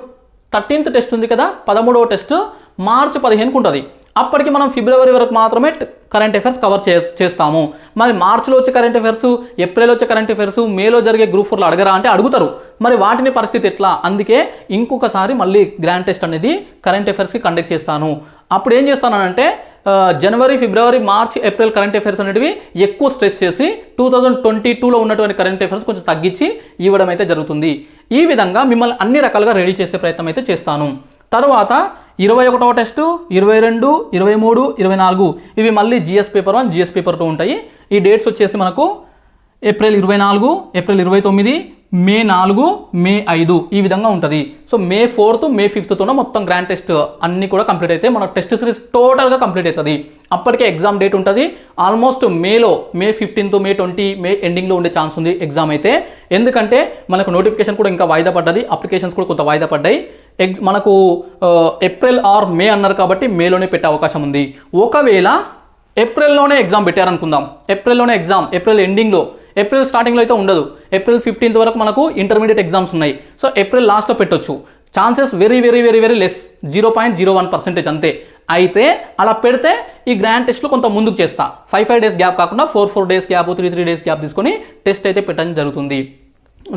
13th టెస్ట్ ఉంది కదా, 13వ టెస్ట్ మార్చి 15కు ఉంటుంది. అప్పటికి మనం ఫిబ్రవరి వరకు మాత్రమే కరెంట్ అఫైర్స్ కవర్ చేస్తాము. మరి మార్చిలో వచ్చే కరెంట్ అఫైర్స్, ఏప్రిల్లో వచ్చే కరెంట్ అఫైర్స్, మేలో జరిగే గ్రూప్ 4లో అడగరా అంటే అడుగుతారు. మరి వాటిని పరిస్థితి ఎట్లా? అందుకే ఇంకొకసారి మళ్ళీ గ్రాండ్ టెస్ట్ అనేది కరెంట్ అఫైర్స్కి కండక్ట్ చేస్తాను. అప్పుడు ఏం చేస్తానంటే జనవరి, ఫిబ్రవరి, మార్చ్, ఏప్రిల్ కరెంట్ అఫైర్స్ అనేటివి ఎక్కువ స్ట్రెస్ చేసి 2022లో ఉన్నటువంటి కరెంట్ అఫైర్స్ కొంచెం తగ్గించి ఇవ్వడం అయితే జరుగుతుంది. ఈ విధంగా మిమ్మల్ని అన్ని రకాలుగా రెడీ చేసే ప్రయత్నం అయితే చేస్తాను. తర్వాత 21వ టెస్టు, 22, 23, 24 ఇవి మళ్ళీ జిఎస్ పేపర్ 1, జిఎస్ పేపర్ 2 ఉంటాయి. ఈ డేట్స్ వచ్చేసి మనకు ఏప్రిల్ 24, ఏప్రిల్ 29, మే 4, మే 5 ఈ విధంగా ఉంటుంది. సో మే 4th, మే 5thతోనే మొత్తం గ్రాండ్ టెస్ట్ అన్నీ కూడా కంప్లీట్ అయితే మన టెస్ట్ సిరీస్ టోటల్గా కంప్లీట్ అవుతుంది. అప్పటికే ఎగ్జామ్ డేట్ ఉంటుంది. ఆల్మోస్ట్ మేలో మే 15th, మే 20, మే ఎండింగ్లో ఉండే ఛాన్స్ ఉంది ఎగ్జామ్ అయితే. ఎందుకంటే మనకు నోటిఫికేషన్ కూడా ఇంకా వాయిదా పడ్డది, అప్లికేషన్స్ కూడా కొంత వాయిదా పడ్డాయి. మనకు ఏప్రిల్ ఆర్ మే అన్నారు కాబట్టి మేలోనే పెట్టే అవకాశం ఉంది. ఒకవేళ ఏప్రిల్లోనే ఎగ్జామ్ పెట్టారనుకుందాం, ఏప్రిల్లోనే ఎగ్జామ్, ఏప్రిల్ ఎండింగ్లో, ఏప్రిల్ స్టార్టింగ్లో అయితే ఉండదు. ఏప్రిల్ 15th వరకు మనకు ఇంటర్మీడియట్ ఎగ్జామ్స్ ఉన్నాయి. సో ఏప్రిల్ లాస్ట్లో పెట్టొచ్చు. Chances very very very very less, 0.01% అంతే. అయితే అలా పెడితే ఈ గ్రాండ్ టెస్ట్లో కొంత ముందుకు చేస్తా. 5 days గ్యాప్ కాకుండా 4 days గ్యాప్, 3 days గ్యాప్ తీసుకొని టెస్ట్ అయితే పెట్టడం జరుగుతుంది.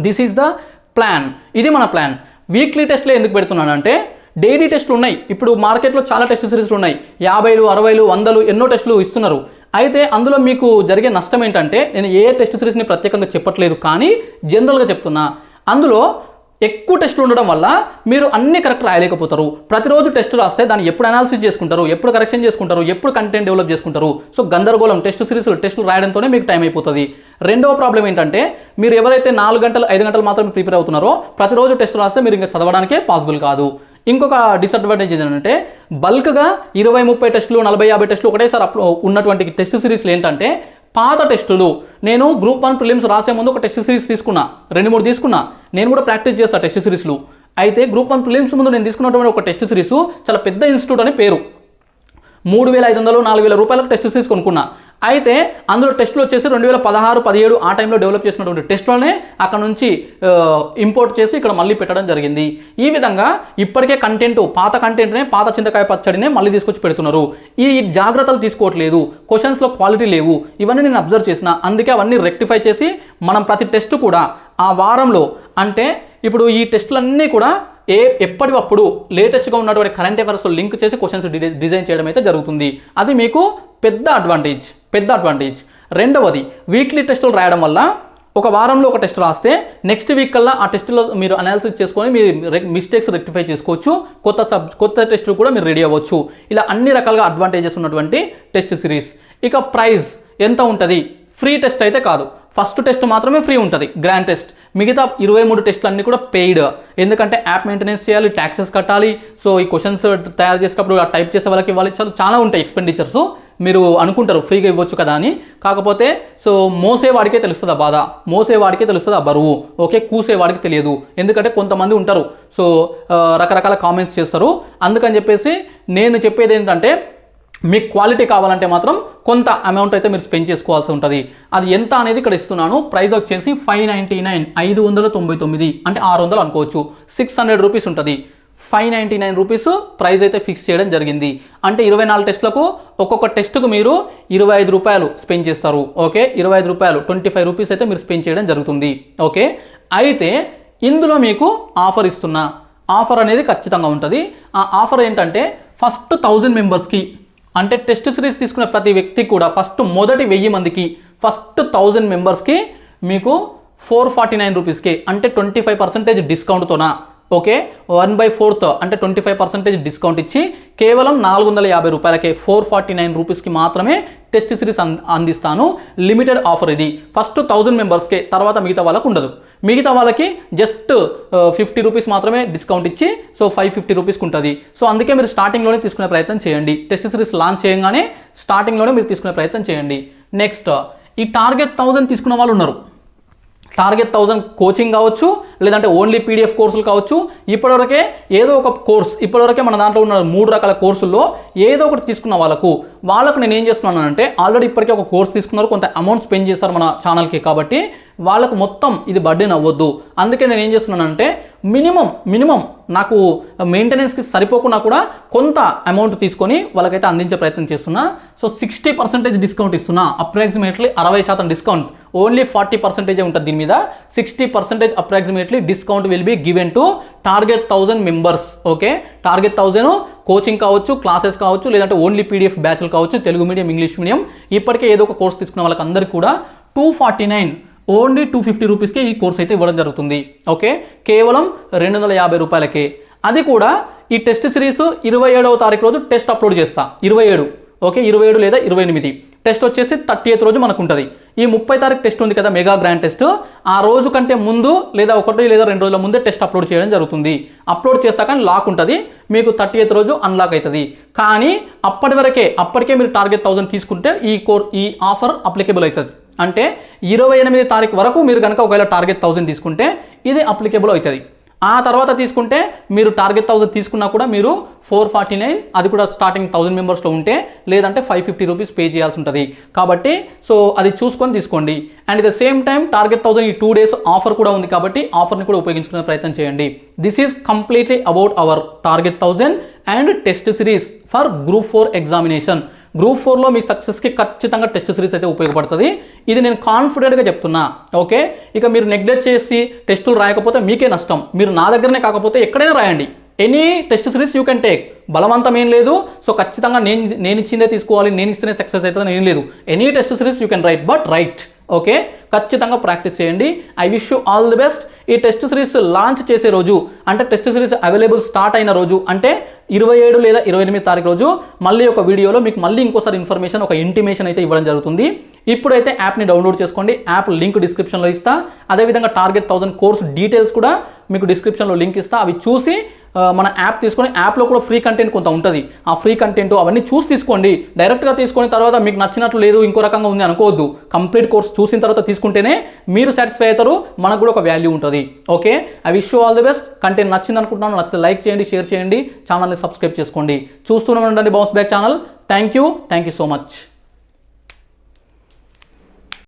This is the plan. ఇది మన ప్లాన్. వీక్లీ టెస్ట్లో ఎందుకు పెడుతున్నానంటే డైలీ టెస్ట్లు ఉన్నాయి. ఇప్పుడు మార్కెట్లో చాలా టెస్ట్ సిరీస్లు ఉన్నాయి. 50, 60, 100 ఎన్నో టెస్టులు ఇస్తున్నారు. అయితే అందులో మీకు జరిగే నష్టం ఏంటంటే నేను ఏ టెస్ట్ సిరీస్ని ప్రత్యేకంగా చెప్పట్లేదు, కానీ జనరల్గా చెప్తున్నా. అందులో ఎక్కువ టెస్టులు ఉండడం వల్ల మీరు అన్ని కరెక్ట్ రాయలేకపోతారు. ప్రతిరోజు టెస్ట్ రాస్తే దాన్ని ఎప్పుడు అనాలిసిస్ చేసుకుంటారు, ఎప్పుడు కరెక్షన్ చేసుకుంటారు, ఎప్పుడు కంటెంట్ డెవలప్ చేసుకుంటారు. సో గందరగోళం టెస్ట్ సిరీస్లు టెస్టులు రాయడంతోనే మీకు టైం అయిపోతుంది. రెండవ ప్రాబ్లం ఏంటంటే మీరు ఎవరైతే 4 గంటలు 5 గంటలు మాత్రమే ప్రిపేర్ అవుతున్నారో ప్రతిరోజు టెస్ట్ రాస్తే మీరు ఇంకా చదవడానికే పాసిబుల్ కాదు. ఇంకొక డిసడ్వాంటేజ్ ఏంటంటే బల్క్గా 20, 30 టెస్టులు, 40, 50 టెస్టులు ఒకటేసారి ఉన్నటువంటి టెస్ట్ సిరీస్లు ఏంటంటే పాత టెస్టులు. నేను గ్రూప్ 1 ప్రిలిమ్స్ రాసే ముందు ఒక టెస్ట్ సిరీస్ తీసుకున్నా, 2-3 తీసుకున్నా. నేను కూడా ప్రాక్టీస్ చేస్తాను టెస్ట్ సిరీస్లు. అయితే గ్రూప్ 1 ప్రిలిమ్స్ ముందు నేను తీసుకున్నటువంటి ఒక టెస్ట్ సిరీస్ చాలా పెద్ద ఇన్స్టిట్యూట్ అని పేరు. 3,500, 4,000 రూపాయలకు టెస్ట్ సిరీస్ కొనుక్కున్నా. అయితే అందులో టెస్టులు వచ్చేసి 2016, 17 ఆ టైంలో డెవలప్ చేసినటువంటి టెస్ట్లోనే అక్కడ నుంచి ఇంపోర్ట్ చేసి ఇక్కడ మళ్ళీ పెట్టడం జరిగింది. ఈ విధంగా ఇప్పటికే కంటెంట్, పాత కంటెంట్నే, పాత చింతకాయ పచ్చడినే మళ్ళీ తీసుకొచ్చి పెడుతున్నారు. ఈ జాగ్రత్తలు తీసుకోవట్లేదు, క్వశ్చన్స్లో క్వాలిటీ లేవు. ఇవన్నీ నేను అబ్జర్వ్ చేసిన. అందుకే అవన్నీ రెక్టిఫై చేసి మనం ప్రతి టెస్ట్ కూడా ఆ వారంలో, అంటే ఇప్పుడు ఈ టెస్టులన్నీ కూడా ఎప్పటికప్పుడు లేటెస్ట్గా ఉన్నటువంటి కరెంట్ అఫైర్స్ లింక్ చేసి క్వశ్చన్స్ డిజైన్ చేయడం అయితే జరుగుతుంది. అది మీకు పెద్ద అడ్వాంటేజ్. రెండవది, వీక్లీ టెస్టులు రాయడం వల్ల ఒక వారంలో ఒక టెస్ట్ రాస్తే నెక్స్ట్ వీక్ కల్లా ఆ టెస్టులో మీరు అనాలిసిస్ చేసుకొని మీరు మిస్టేక్స్ రెక్టిఫై చేసుకోవచ్చు. కొత్త టెస్టులు కూడా మీరు రెడీ అవ్వచ్చు. ఇలా అన్ని రకాలుగా అడ్వాంటేజెస్ ఉన్నటువంటి టెస్ట్ సిరీస్. ఇక ప్రైస్ ఎంత ఉంటుంది? ఫ్రీ టెస్ట్ అయితే కాదు, ఫస్ట్ టెస్ట్ మాత్రమే ఫ్రీ ఉంటుంది, గ్రాండ్ టెస్ట్. మిగతా 23 టెస్టులు అన్నీ కూడా పెయిడ్. ఎందుకంటే యాప్ మెయింటెనెన్స్ చేయాలి, ట్యాక్సెస్ కట్టాలి. సో ఈ క్వశ్చన్స్ తయారు చేసేటప్పుడు ఆ టైప్ చేసే వాళ్ళకి ఇవ్వాలి, చాలా ఉంటాయి ఎక్స్పెండిచర్స్. మీరు అనుకుంటారు ఫ్రీగా ఇవ్వచ్చు కదా అని. కాకపోతే సో మోసేవాడికే తెలుస్తుంది ఆ బాధ, మోసేవాడికే తెలుస్తుంది ఆ బరువు. ఓకే, కూసేవాడికి తెలియదు. ఎందుకంటే కొంతమంది ఉంటారు సో రకరకాల కామెంట్స్ చేస్తారు. అందుకని చెప్పేసి నేను చెప్పేది ఏంటంటే మీకు క్వాలిటీ కావాలంటే మాత్రం కొంత అమౌంట్ అయితే మీరు స్పెండ్ చేసుకోవాల్సి ఉంటుంది. అది ఎంత అనేది ఇక్కడ ఇస్తున్నాను. ప్రైస్ వచ్చేసి 599, 599 అంటే 600 అనుకోవచ్చు. 600 రూపీస్ ఉంటుంది. 599 రూపీస్ ప్రైస్ అయితే ఫిక్స్ చేయడం జరిగింది. అంటే 24 టెస్టులకు ఒక్కొక్క టెస్టుకు మీరు 25 రూపాయలు స్పెండ్ చేస్తారు. ఓకే, 25 రూపాయలు, 25 రూపీస్ అయితే మీరు స్పెండ్ చేయడం జరుగుతుంది. ఓకే, అయితే ఇందులో మీకు ఆఫర్ ఇస్తున్నా. ఆఫర్ అనేది ఖచ్చితంగా ఉంటుంది. ఆ ఆఫర్ ఏంటంటే ఫస్ట్ 1000 మెంబర్స్కి, అంటే టెస్ట్ సిరీస్ తీసుకునే ప్రతి వ్యక్తికి కూడా మొదటి 1000 మందికి, ఫస్ట్ 1000 మెంబర్స్కి మీకు 449 రూపీస్కి, అంటే 25% డిస్కౌంట్తోనా. ఓకే, 1/4 అంటే 25% డిస్కౌంట్ ఇచ్చి కేవలం 450 రూపాయలకే 449 రూపీస్కి మాత్రమే టెస్ట్ సిరీస్ అందిస్తాను. లిమిటెడ్ ఆఫర్ ఇది. ఫస్ట్ 1000 మెంబర్స్కే, తర్వాత మిగతా వాళ్ళకు ఉండదు. మిగతా వాళ్ళకి జస్ట్ 50 రూపీస్ మాత్రమే డిస్కౌంట్ ఇచ్చి సో 550 రూపీస్కి ఉంటుంది. సో అందుకే మీరు స్టార్టింగ్లోనే తీసుకునే ప్రయత్నం చేయండి. టెస్ట్ సిరీస్ లాంచ్ చేయగానే స్టార్టింగ్లోనే మీరు తీసుకునే ప్రయత్నం చేయండి. నెక్స్ట్, ఈ టార్గెట్ 1000 తీసుకున్న వాళ్ళు ఉన్నారు. టార్గెట్ 1000 కోచింగ్ కావచ్చు, లేదంటే ఓన్లీ పీడిఎఫ్ కోర్సులు కావచ్చు. ఇప్పటివరకే ఏదో ఒక కోర్స్, ఇప్పటివరకే మన దాంట్లో ఉన్న 3 రకాల కోర్సుల్లో ఏదో ఒకటి తీసుకున్న వాళ్ళకు నేను ఏం చేస్తున్నానంటే, ఆల్రెడీ ఇప్పటికే ఒక కోర్స్ తీసుకున్నారు, కొంత అమౌంట్ స్పెండ్ చేస్తారు మన ఛానల్కి, కాబట్టి వాళ్ళకు మొత్తం ఇది బర్డెన్ అవ్వద్దు. అందుకే నేను ఏం చేస్తున్నానంటే మినిమం నాకు మెయింటెనెన్స్కి సరిపోకుండా కూడా కొంత అమౌంట్ తీసుకొని వాళ్ళకైతే అందించే ప్రయత్నం చేస్తున్నా. సో 60% డిస్కౌంట్ ఇస్తున్నా, అప్రాక్సిమేట్లీ 60% డిస్కౌంట్. ఓన్లీ 40% ఉంటుంది దీని మీద. 60% approximately discount will be given to target 1000 members. Okay, target 1000 coaching కావచ్చు, క్లాసెస్ కావచ్చు, లేదంటే ఓన్లీ పీడిఎఫ్ బ్యాచ్లు కావచ్చు, తెలుగు మీడియం, ఇంగ్లీష్ మీడియం, ఇప్పటికే ఏదో ఒక కోర్స్ తీసుకున్న వాళ్ళకి అందరికీ కూడా 249, ఓన్లీ 250 రూపీస్కే ఈ కోర్స్ అయితే ఇవ్వడం జరుగుతుంది. ఓకే, కేవలం 250 రూపాయలకే. అది కూడా ఈ టెస్ట్ సిరీస్ 27వ తారీఖు రోజు టెస్ట్ అప్లోడ్ చేస్తా. 27, ఓకే, 27 లేదా 28. టెస్ట్ వచ్చేసి 30th రోజు మనకు ఉంటుంది. ఈ 30 తారీఖు టెస్ట్ ఉంది కదా, మెగా గ్రాండ్ టెస్ట్, ఆ రోజు కంటే ముందు లేదా 1 లేదా 2 రోజుల ముందే టెస్ట్ అప్లోడ్ చేయడం జరుగుతుంది. అప్లోడ్ చేస్తా కానీ లాక్ ఉంటుంది, మీకు 30th రోజు అన్లాక్ అవుతుంది. కానీ అప్పటికే మీరు టార్గెట్ 1000 తీసుకుంటే ఈ ఆఫర్ అప్లికేబుల్ అవుతుంది. అంటే 28 తారీఖు వరకు మీరు కనుక ఒకవేళ టార్గెట్ 1000 తీసుకుంటే ఇది అప్లికేబుల్ అవుతుంది. ఆ తర్వాత తీసుకుంటే మీరు టార్గెట్ 1000 తీసుకున్నా కూడా మీరు 449, అది కూడా స్టార్టింగ్ 1000 మెంబర్స్లో ఉంటే, లేదంటే 550 రూపీస్ పే చేయాల్సి ఉంటుంది. కాబట్టి సో అది చూసుకొని తీసుకోండి. And the same time target 1000 ఈ 2 days ఆఫర్ కూడా ఉంది, కాబట్టి ఆఫర్ని కూడా ఉపయోగించుకునే ప్రయత్నం చేయండి. This is completely about our target 1000 and test series for group 4 examination. Group 4లో మీ సక్సెస్కి ఖచ్చితంగా టెస్ట్ సిరీస్ అయితే ఉపయోగపడుతుంది. ఇది నేను కాన్ఫిడెంట్గా చెప్తున్నా. ఓకే, ఇక మీరు నెగ్లెక్ట్ చేసి టెస్టులు రాయకపోతే మీకే నష్టం. మీరు నా దగ్గరనే కాకపోతే ఎక్కడైనా రాయండి, any test series you can take. బలవంతం ఏం లేదు. సో ఖచ్చితంగా నేను ఇచ్చిందే తీసుకోవాలి, నేను ఇస్తేనే సక్సెస్ అవుతుందని ఏం లేదు. Any test series you can write, but right. Okay, ఖచ్చితంగా ప్రాక్టీస్ చేయండి. I wish you all the best. ఈ టెస్ట్ సిరీస్ లాంచ్ చేసే రోజు, అంటే టెస్ట్ సిరీస్ అవైలబుల్ స్టార్ట్ అయిన రోజు, అంటే 27 లేదా 28 తారీఖు రోజు మళ్ళీ ఒక వీడియోలో మీకు మళ్ళీ ఇంకోసారి ఇన్ఫర్మేషన్, ఒక ఇంటిమేషన్ అయితే ఇవ్వడం జరుగుతుంది. ఇప్పుడైతే యాప్ని డౌన్లోడ్ చేసుకోండి. యాప్ లింక్ డిస్క్రిప్షన్లో ఇస్తా. అదేవిధంగా టార్గెట్ 1000 కోర్స్ డీటెయిల్స్ కూడా మీకు డిస్క్రిప్షన్లో లింక్ ఇస్తా. అవి చూసి మన యాప్ తీసుకొని, యాప్లో కూడా ఫ్రీ కంటెంట్ కొంత ఉంటుంది. ఆ ఫ్రీ కంటెంట్ అవన్నీ చూసి తీసుకోండి. డైరెక్ట్గా తీసుకొని తర్వాత మీకు నచ్చినట్లు లేదు, ఇంకో రకంగా ఉంది అనుకోవద్దు. కంప్లీట్ కోర్స్ చూసిన తర్వాత తీసుకుంటేనే మీరు సాటిస్ఫై అవుతారు, మనకు కూడా ఒక వాల్యూ ఉంటుంది. Okay, I wish you all the best. Content నచ్చింది అనుకుంటున్నాను. నచ్చితే లైక్ చేయండి, షేర్ చేయండి, ఛానల్ని సబ్స్క్రైబ్ చేసుకోండి. చూస్తూనే ఉండండి bounce back channel. Thank you so much.